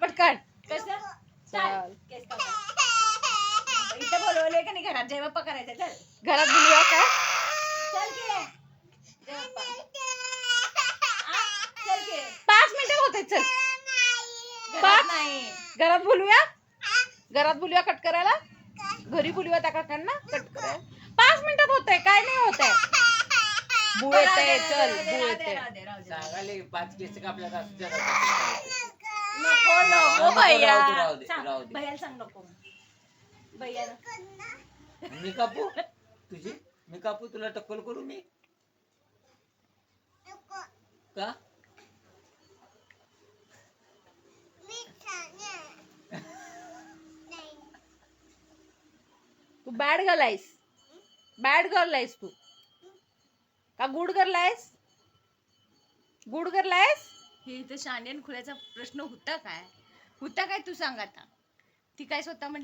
पटपट काढ. कसं चल केस कापा. इथं बोलवलंय का नाही घरात जय बाप्पा करायचं. चल घरात बोलूया का? चल की जय बाप्पा. चल की 5 मिनिटं होते. चल घरात नाही. घरात बोलूया. घरात बोलूया कट करायला. घरी बोलूया त्या काकांना कट करायला. 5 मिनिटात होतंय. काय नाही होतंय. बू येते. चल बू येते. सांगाले 5 केस कापल्यात असं जरा नको नको नको, भैया. राहू दे, सांग, राहू दे. भैयाला सांग नको. भैया मी कापू तुझी? मी कापू तुला टक्कल करू मी का? तू बॅड गर्ल आहेस. बॅड गर्ल आहेस तू का गुड गर्ल आहेस? गुड गर्ल आहेस. हे इथं शांड्यान खुल्याचा प्रश्न होता काय तू सांग आता. ती काय स्वतः